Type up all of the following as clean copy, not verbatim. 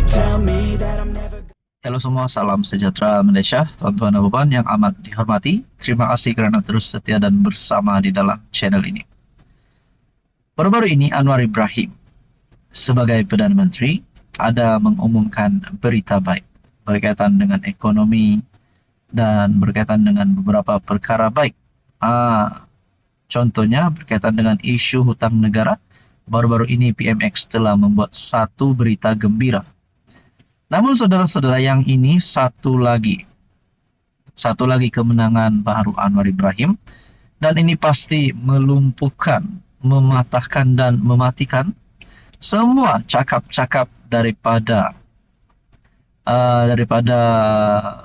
tell me that I'm never. Halo semua, salam sejahtera Malaysia, tuan-tuan dan puan yang amat dihormati. Terima kasih kerana terus setia dan bersama di dalam channel ini. Baru-baru ini Anwar Ibrahim sebagai Perdana Menteri ada mengumumkan berita baik berkaitan dengan ekonomi dan berkaitan dengan beberapa perkara baik. Contohnya berkaitan dengan isu hutang negara. Baru-baru ini PMX telah membuat satu berita gembira. Namun saudara-saudara, yang ini satu lagi kemenangan baru Anwar Ibrahim, dan ini pasti melumpuhkan, mematahkan dan mematikan semua cakap-cakap daripada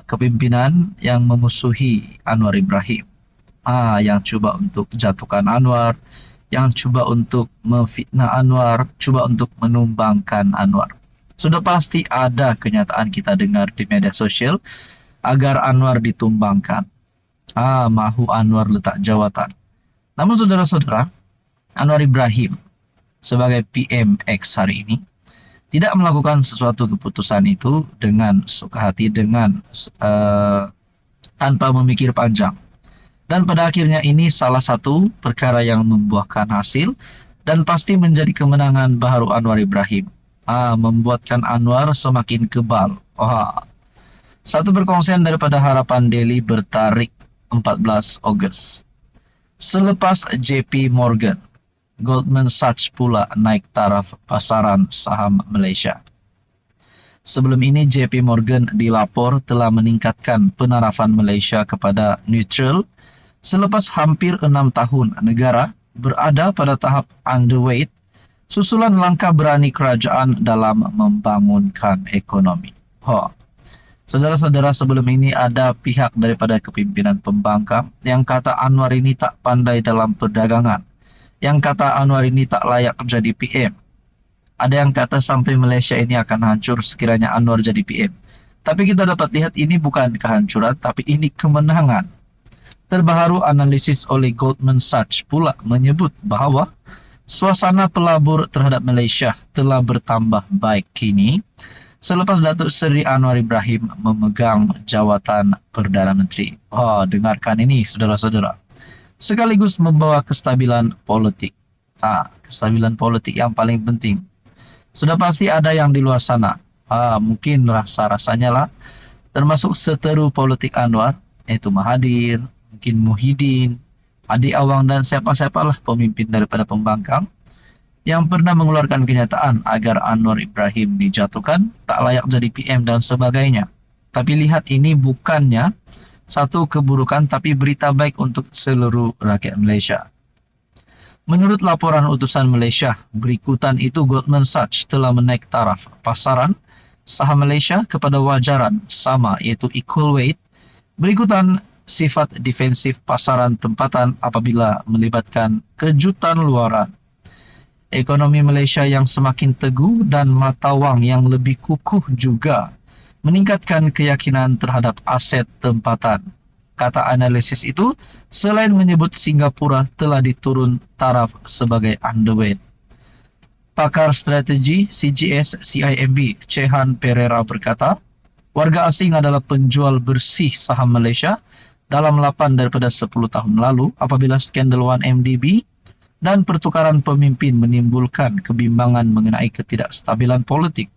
kepimpinan yang memusuhi Anwar Ibrahim, yang cuba untuk jatuhkan Anwar, yang cuba untuk memfitnah Anwar, cuba untuk menumbangkan Anwar. Sudah pasti ada kenyataan kita dengar di media sosial agar Anwar ditumbangkan. Mahu Anwar letak jawatan. Namun saudara-saudara, Anwar Ibrahim sebagai PMX hari ini tidak melakukan sesuatu keputusan itu dengan suka hati, tanpa memikir panjang. Dan pada akhirnya ini salah satu perkara yang membuahkan hasil dan pasti menjadi kemenangan baru Anwar Ibrahim. Membuatkan Anwar semakin kebal. Satu perkongsian daripada Harapan Daily bertarik 14 Ogos. Selepas JP Morgan, Goldman Sachs pula naik taraf pasaran saham Malaysia. Sebelum ini JP Morgan dilapor telah meningkatkan penarafan Malaysia kepada neutral selepas hampir 6 tahun negara berada pada tahap underweight susulan langkah berani kerajaan dalam membangunkan ekonomi. Saudara-saudara, sebelum ini ada pihak daripada kepimpinan pembangkang yang kata Anwar ini tak pandai dalam perdagangan, yang kata Anwar ini tak layak jadi PM. Ada yang kata sampai Malaysia ini akan hancur sekiranya Anwar jadi PM. Tapi kita dapat lihat ini bukan kehancuran, tapi ini kemenangan. Terbaru analisis oleh Goldman Sachs pula menyebut bahawa suasana pelabur terhadap Malaysia telah bertambah baik kini selepas Datuk Seri Anwar Ibrahim memegang jawatan Perdana Menteri. Dengarkan ini saudara-saudara. Sekaligus membawa kestabilan politik. Kestabilan politik yang paling penting. Sudah pasti ada yang di luar sana. Mungkin rasa-rasanya lah, termasuk seteru politik Anwar, yaitu Mahathir, mungkin Muhyiddin, Adik Awang dan siapa-siapalah pemimpin daripada pembangkang yang pernah mengeluarkan kenyataan agar Anwar Ibrahim dijatuhkan, tak layak jadi PM dan sebagainya. Tapi lihat, ini bukannya satu keburukan tapi berita baik untuk seluruh rakyat Malaysia. Menurut laporan utusan Malaysia, berikutan itu Goldman Sachs telah menaik taraf pasaran saham Malaysia kepada wajaran sama, iaitu equal weight. Berikutan sifat defensif pasaran tempatan apabila melibatkan kejutan luaran. Ekonomi Malaysia yang semakin teguh dan mata wang yang lebih kukuh juga meningkatkan keyakinan terhadap aset tempatan. Kata analisis itu, selain menyebut Singapura telah diturun taraf sebagai underweight. Pakar strategi CGS CIMB Chehan Pereira berkata, warga asing adalah penjual bersih saham Malaysia dalam 8 daripada 10 tahun lalu apabila skandal 1MDB dan pertukaran pemimpin menimbulkan kebimbangan mengenai ketidakstabilan politik.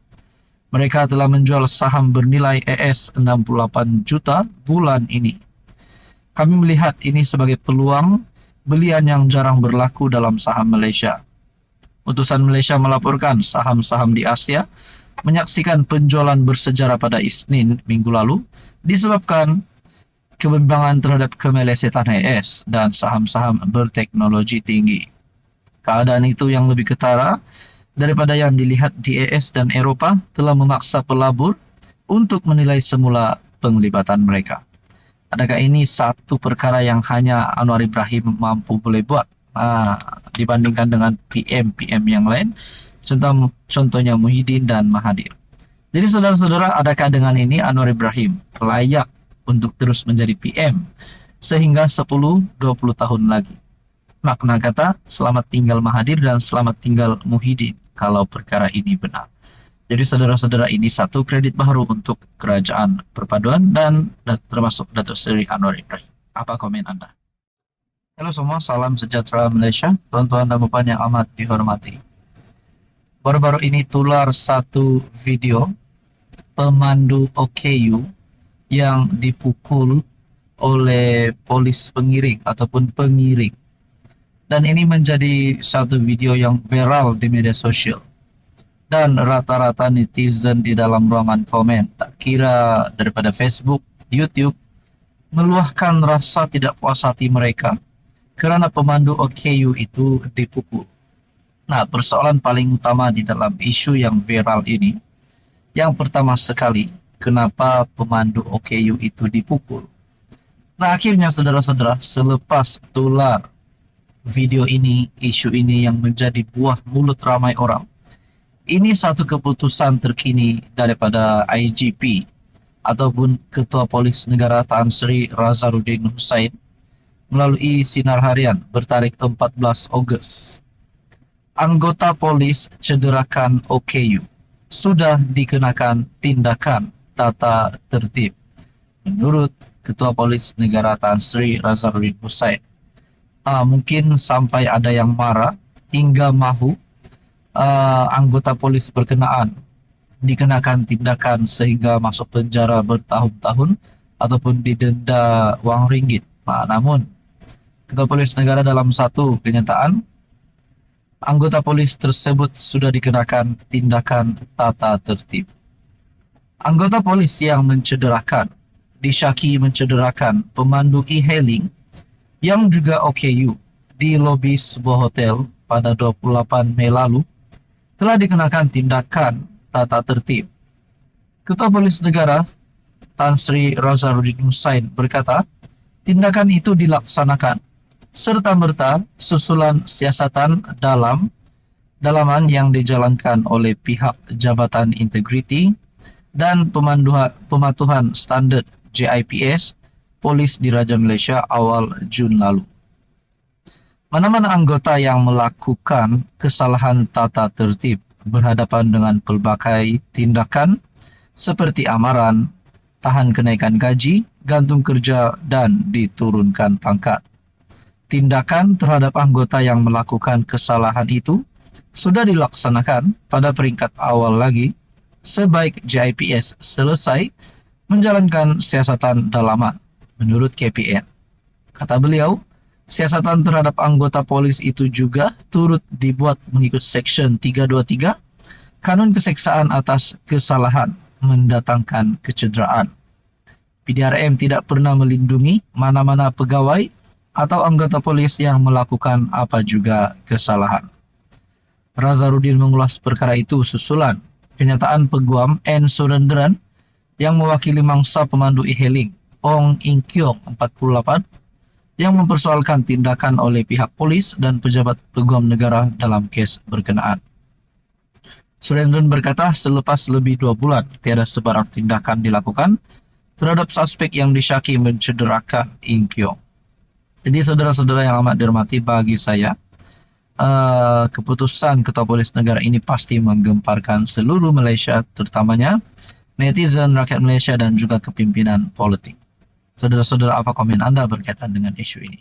Mereka telah menjual saham bernilai AS 68 juta bulan ini. Kami melihat ini sebagai peluang belian yang jarang berlaku dalam saham Malaysia. Utusan Malaysia melaporkan saham-saham di Asia menyaksikan penjualan bersejarah pada Isnin minggu lalu disebabkan kebimbangan terhadap kemelesetan AS dan saham-saham berteknologi tinggi. Keadaan itu yang lebih ketara daripada yang dilihat di AS dan Eropah telah memaksa pelabur untuk menilai semula penglibatan mereka. Adakah ini satu perkara yang hanya Anwar Ibrahim mampu boleh buat dibandingkan dengan PM-PM yang lain, contohnya Muhyiddin dan Mahathir? Jadi saudara-saudara, adakah dengan ini Anwar Ibrahim layak untuk terus menjadi PM sehingga 10-20 tahun lagi? Makna kata selamat tinggal Mahathir dan selamat tinggal Muhyiddin kalau perkara ini benar. Jadi saudara-saudara, ini satu kredit baru untuk kerajaan perpaduan dan termasuk Datuk Seri Anwar Ibrahim. Apa komen Anda? Halo semua, salam sejahtera Malaysia, tuan-tuan dan puan yang amat dihormati. Baru-baru ini tular satu video pemandu OKU yang dipukul oleh polis pengiring ataupun pengiring. Dan ini menjadi satu video yang viral di media sosial. Dan rata-rata netizen di dalam ruangan komen, tak kira daripada Facebook, YouTube, meluahkan rasa tidak puas hati mereka kerana pemandu OKU itu dipukul. Nah, persoalan paling utama di dalam isu yang viral ini, yang pertama sekali, kenapa pemandu OKU itu dipukul? Nah, akhirnya saudara-saudara, selepas tular video ini, isu ini yang menjadi buah mulut ramai orang, ini satu keputusan terkini daripada IGP ataupun Ketua Polis Negara Tan Sri Razaruddin Hussain melalui sinar harian bertarikh 14 Ogos. Anggota polis cederakan OKU sudah dikenakan tindakan tata tertib menurut Ketua Polis Negara Tan Sri Razaruddin Hussain. Mungkin sampai ada yang marah hingga mahu anggota polis berkenaan dikenakan tindakan sehingga masuk penjara bertahun-tahun ataupun didenda wang ringgit. Namun Ketua Polis Negara dalam satu kenyataan, anggota polis tersebut sudah dikenakan tindakan tata tertib. Anggota polis yang disyaki mencederakan pemandu e-hailing yang juga OKU di lobi sebuah hotel pada 28 Mei lalu telah dikenakan tindakan tata tertib. Ketua Polis Negara Tan Sri Razaruddin Hussain berkata, tindakan itu dilaksanakan serta-merta susulan siasatan dalaman yang dijalankan oleh pihak Jabatan Integriti dan Pematuhan Standard JIPS Polis Diraja Malaysia awal Jun lalu. Mana-mana anggota yang melakukan kesalahan tata tertib berhadapan dengan pelbagai tindakan seperti amaran, tahan kenaikan gaji, gantung kerja, dan diturunkan pangkat. Tindakan terhadap anggota yang melakukan kesalahan itu sudah dilaksanakan pada peringkat awal lagi sebaik JIPS selesai menjalankan siasatan dalaman menurut KPN. Kata beliau, siasatan terhadap anggota polis itu juga turut dibuat mengikut Seksyen 323 Kanun Keseksaan atas kesalahan mendatangkan kecederaan. PDRM tidak pernah melindungi mana-mana pegawai atau anggota polis yang melakukan apa juga kesalahan. Razaruddin mengulas perkara itu susulan kenyataan Peguam N. Surendran yang mewakili mangsa pemandu e-hailing Ong Ing Kiong 48 yang mempersoalkan tindakan oleh pihak polis dan pejabat Peguam Negara dalam kes berkenaan. Surendran berkata selepas lebih 2 bulan tiada sebarang tindakan dilakukan terhadap suspek yang disyaki mencederakan Ing Kiong. Jadi saudara-saudara yang amat dihormati, bagi saya keputusan Ketua Polis Negara ini pasti menggemparkan seluruh Malaysia, terutamanya netizen, rakyat Malaysia dan juga kepimpinan politik. Saudara-saudara, apa komen Anda berkaitan dengan isu ini?